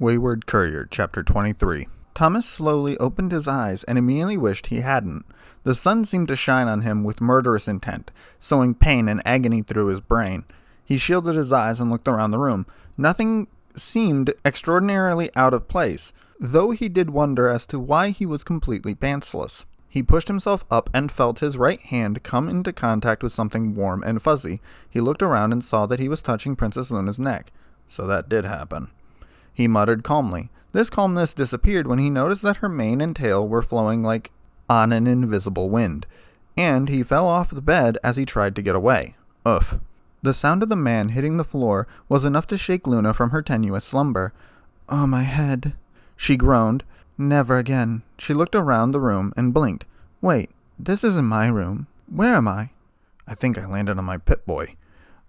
Wayward Courier, Chapter 23. Thomas slowly opened his eyes and immediately wished he hadn't. The sun seemed to shine on him with murderous intent, sowing pain and agony through his brain. He shielded his eyes and looked around the room. Nothing seemed extraordinarily out of place, though he did wonder as to why he was completely pantsless. He pushed himself up and felt his right hand come into contact with something warm and fuzzy. He looked around and saw that he was touching Princess Luna's neck. So that did happen. He muttered calmly. This calmness disappeared when he noticed that her mane and tail were flowing like on an invisible wind, and he fell off the bed as he tried to get away. Oof. The sound of the man hitting the floor was enough to shake Luna from her tenuous slumber. "Oh, my head," she groaned. "Never again." She looked around the room and blinked. "Wait, this isn't my room. Where am I?" "I think I landed on my Pip-Boy,"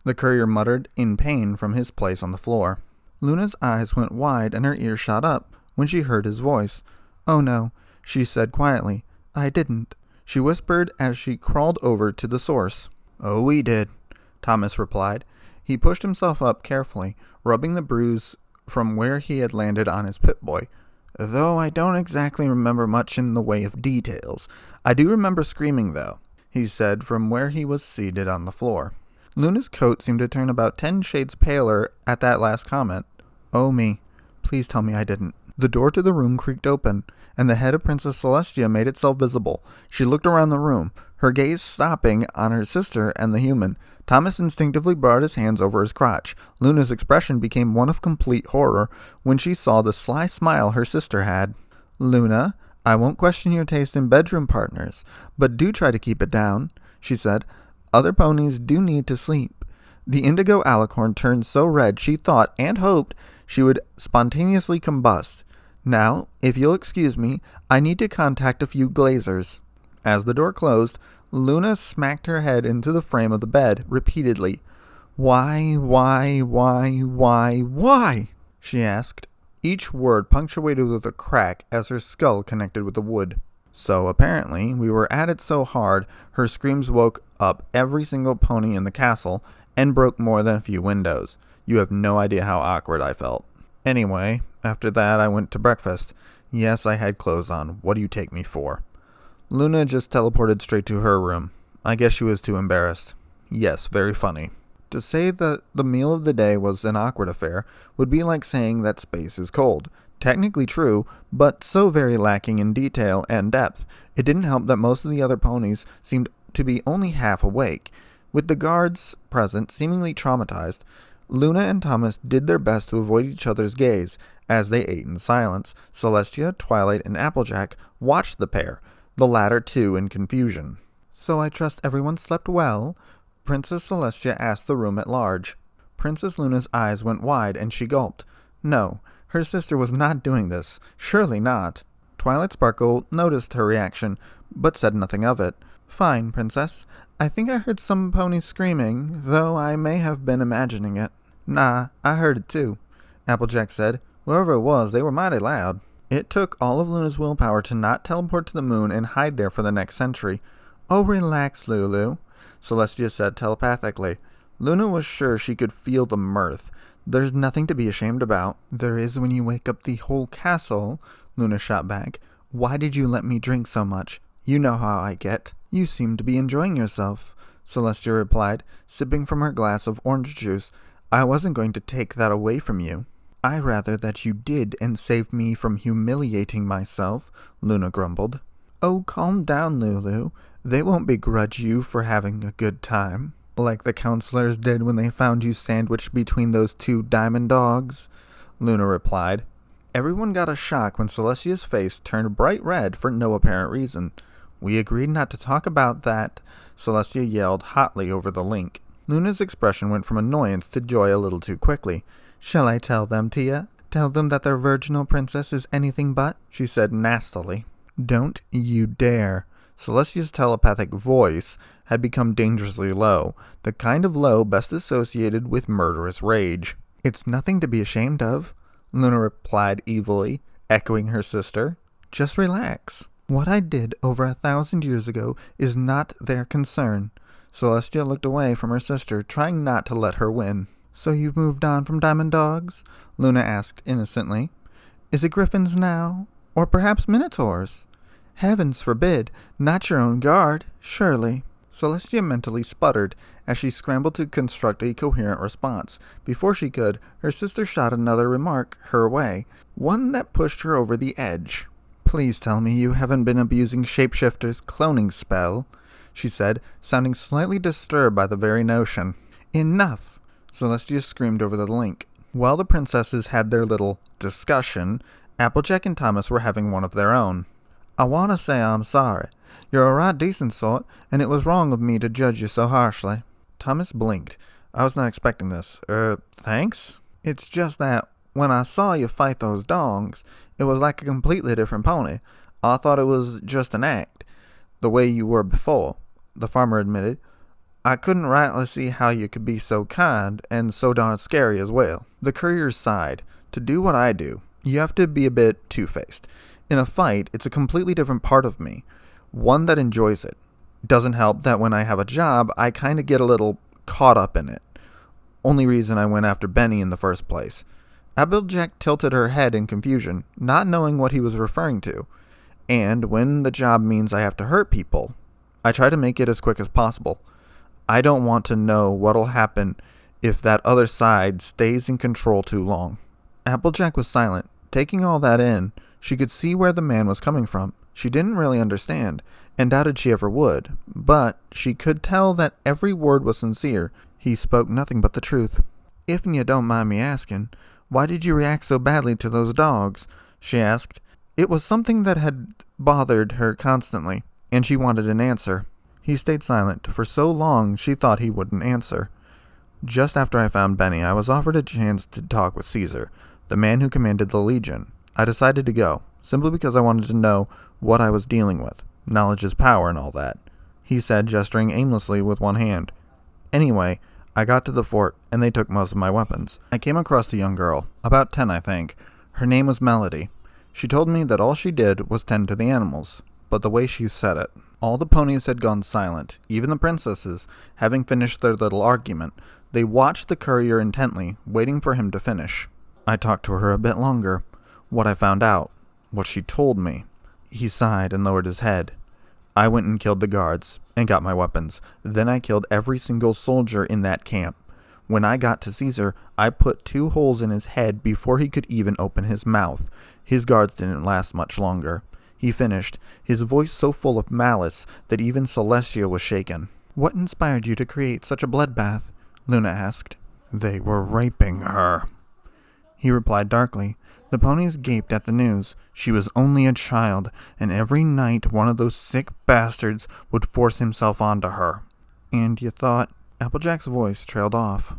the courier muttered in pain from his place on the floor. Luna's eyes went wide and her ears shot up when she heard his voice. "Oh no," she said quietly. "I didn't," she whispered as she crawled over to the source. "Oh, we did," Thomas replied. He pushed himself up carefully, rubbing the bruise from where he had landed on his Pip-Boy. "Though I don't exactly remember much in the way of details. I do remember screaming, though," he said from where he was seated on the floor. Luna's coat seemed to turn about 10 shades paler at that last comment. "Oh me, please tell me I didn't." The door to the room creaked open, and the head of Princess Celestia made itself visible. She looked around the room, her gaze stopping on her sister and the human. Thomas instinctively brought his hands over his crotch. Luna's expression became one of complete horror when she saw the sly smile her sister had. "Luna, I won't question your taste in bedroom partners, but do try to keep it down," she said. "Other ponies do need to sleep." The indigo alicorn turned so red she thought and hoped she would spontaneously combust. "Now, if you'll excuse me, I need to contact a few glazers." As the door closed, Luna smacked her head into the frame of the bed repeatedly. Why, she asked, each word punctuated with a crack as her skull connected with the wood. So apparently, we were at it so hard, her screams woke up every single pony in the castle and broke more than a few windows. You have no idea how awkward I felt. Anyway, after that I went to breakfast. Yes, I had clothes on. What do you take me for? Luna just teleported straight to her room. I guess she was too embarrassed. Yes, very funny. To say that the meal of the day was an awkward affair would be like saying that space is cold. Technically true, but so very lacking in detail and depth. It didn't help that most of the other ponies seemed to be only half awake. With the guards present seemingly traumatized, Luna and Thomas did their best to avoid each other's gaze as they ate in silence. Celestia, Twilight, and Applejack watched the pair, the latter too in confusion. "So I trust everyone slept well?" Princess Celestia asked the room at large. Princess Luna's eyes went wide and she gulped. No, her sister was not doing this. Surely not. Twilight Sparkle noticed her reaction, but said nothing of it. "Fine, Princess. I think I heard some ponies screaming, though I may have been imagining it." "Nah, I heard it too," Applejack said. "Whoever it was, they were mighty loud." It took all of Luna's willpower to not teleport to the moon and hide there for the next century. "Oh, relax, Lulu," Celestia said telepathically. Luna was sure she could feel the mirth. "There's nothing to be ashamed about." "There is when you wake up the whole castle," Luna shot back. "Why did you let me drink so much? You know how I get." "You seem to be enjoying yourself," Celestia replied, sipping from her glass of orange juice. "I wasn't going to take that away from you." "I rather that you did and saved me from humiliating myself," Luna grumbled. "Oh, calm down, Lulu. They won't begrudge you for having a good time, like the counselors did when they found you sandwiched between those two diamond dogs," Luna replied. Everyone got a shock when Celestia's face turned bright red for no apparent reason. "We agreed not to talk about that," Celestia yelled hotly over the link. Luna's expression went from annoyance to joy a little too quickly. "Shall I tell them, Tia? Tell them that their virginal princess is anything but?" she said nastily. "Don't you dare." Celestia's telepathic voice had become dangerously low, the kind of low best associated with murderous rage. "It's nothing to be ashamed of," Luna replied evilly, echoing her sister. "Just relax. What I did over 1,000 years ago is not their concern." Celestia looked away from her sister, trying not to let her win. "So you've moved on from diamond dogs?" Luna asked innocently. Is it griffins now? Or perhaps minotaurs? Heavens forbid, not your own guard, surely. Celestia mentally sputtered as she scrambled to construct a coherent response. Before she could, her sister shot another remark her way, one that pushed her over the edge. Please tell me you haven't been abusing Shapeshifter's cloning spell, she said, sounding slightly disturbed by the very notion. Enough! Celestia screamed over the link. While the princesses had their little discussion, Applejack and Thomas were having one of their own. I want to say I'm sorry. You're a right decent sort, and it was wrong of me to judge you so harshly. Thomas blinked. I was not expecting this. Thanks? It's just that, when I saw you fight those dogs, it was like a completely different pony. I thought it was just an act, the way you were before, the farmer admitted. I couldn't rightly see how you could be so kind, and so darn scary as well. The courier sighed. To do what I do, you have to be a bit two-faced. In a fight, it's a completely different part of me, one that enjoys it. Doesn't help that when I have a job, I kind of get a little caught up in it. Only reason I went after Benny in the first place. Applejack tilted her head in confusion, not knowing what he was referring to. And when the job means I have to hurt people, I try to make it as quick as possible. I don't want to know what'll happen if that other side stays in control too long. Applejack was silent, taking all that in. She could see where the man was coming from. She didn't really understand, and doubted she ever would, but she could tell that every word was sincere. He spoke nothing but the truth. If you don't mind me asking, why did you react so badly to those dogs? She asked. It was something that had bothered her constantly, and she wanted an answer. He stayed silent. For so long she thought he wouldn't answer. Just after I found Benny, I was offered a chance to talk with Caesar, the man who commanded the Legion. I decided to go, simply because I wanted to know what I was dealing with. Knowledge is power and all that, he said, gesturing aimlessly with one hand. Anyway, I got to the fort, and they took most of my weapons. I came across a young girl, about 10 I think. Her name was Melody. She told me that all she did was tend to the animals, but the way she said it. All the ponies had gone silent, even the princesses, having finished their little argument. They watched the courier intently, waiting for him to finish. I talked to her a bit longer. What I found out. What she told me. He sighed and lowered his head. I went and killed the guards, and got my weapons. Then I killed every single soldier in that camp. When I got to Caesar, I put 2 holes in his head before he could even open his mouth. His guards didn't last much longer. He finished, his voice so full of malice that even Celestia was shaken. What inspired you to create such a bloodbath? Luna asked. They were raping her, he replied darkly. The ponies gaped at the news. She was only a child, and every night one of those sick bastards would force himself onto her. And you thought... Applejack's voice trailed off.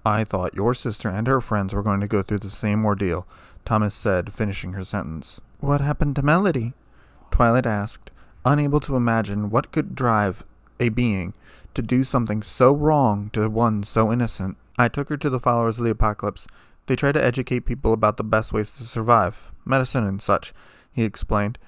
I thought your sister and her friends were going to go through the same ordeal, Thomas said, finishing her sentence. What happened to Melody? Twilight asked, unable to imagine what could drive a being to do something so wrong to one so innocent. I took her to the followers of the apocalypse. They try to educate people about the best ways to survive, medicine and such, he explained.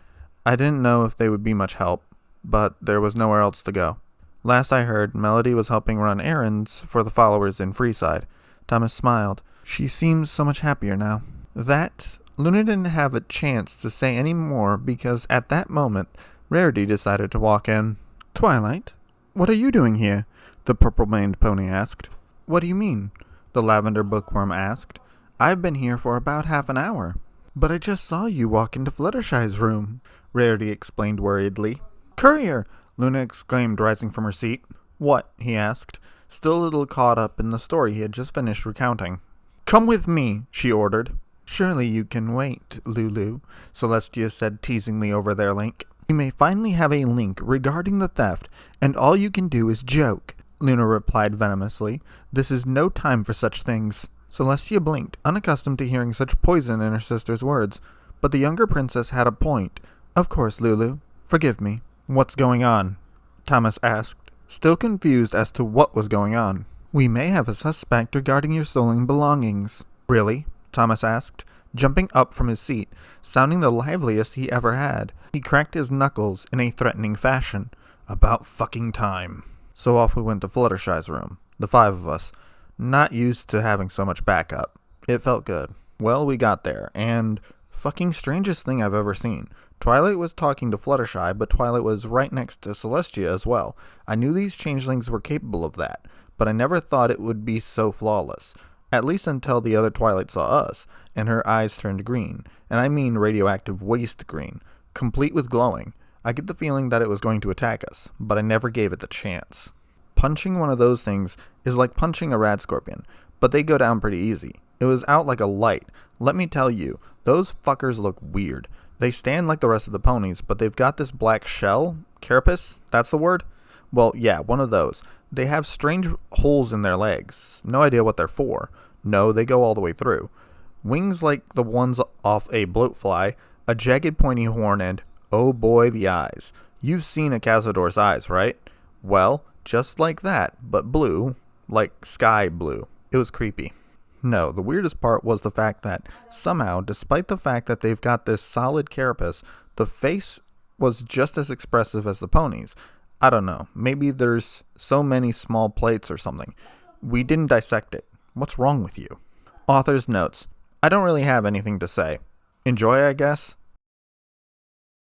I didn't know if they would be much help, but there was nowhere else to go. Last I heard, Melody was helping run errands for the followers in Freeside. Thomas smiled. She seems so much happier now. That... Luna didn't have a chance to say any more because at that moment, Rarity decided to walk in. Twilight, what are you doing here? The purple-maned pony asked. What do you mean? The lavender bookworm asked. I've been here for about half an hour. But I just saw you walk into Fluttershy's room, Rarity explained worriedly. Courier! Luna exclaimed, rising from her seat. What? He asked, still a little caught up in the story he had just finished recounting. Come with me, she ordered. Surely you can wait, Lulu, Celestia said teasingly over their link. You may finally have a link regarding the theft, and all you can do is joke, Luna replied venomously. This is no time for such things. Celestia blinked, unaccustomed to hearing such poison in her sister's words. But the younger princess had a point. Of course, Lulu. Forgive me. What's going on? Thomas asked, still confused as to what was going on. We may have a suspect regarding your stolen belongings. Really? Thomas asked, jumping up from his seat, sounding the liveliest he ever had. He cracked his knuckles in a threatening fashion. About fucking time. So off we went to Fluttershy's room, the 5 of us, not used to having so much backup. It felt good. Well, we got there, and Fucking strangest thing I've ever seen. Twilight was talking to Fluttershy, but Twilight was right next to Celestia as well. I knew these changelings were capable of that, but I never thought it would be so flawless. At least until the other Twilight saw us, and her eyes turned green. And I mean radioactive waste green, complete with glowing. I get the feeling that it was going to attack us, but I never gave it the chance. Punching one of those things is like punching a rad scorpion, but they go down pretty easy. It was out like a light. Let me tell you, those fuckers look weird. They stand like the rest of the ponies, but they've got this black shell. Carapace? That's the word? Well, yeah, one of those. They have strange holes in their legs. No idea what they're for. No, they go all the way through. Wings like the ones off a bloatfly, a jagged pointy horn, and, oh boy, the eyes. You've seen a Cazador's eyes, right? Well, just like that, but blue. Like sky blue. It was creepy. No, the weirdest part was the fact that somehow, despite the fact that they've got this solid carapace, the face was just as expressive as the ponies. I don't know, maybe there's so many small plates or something. We didn't dissect it. What's wrong with you? Author's notes. I don't really have anything to say. Enjoy, I guess.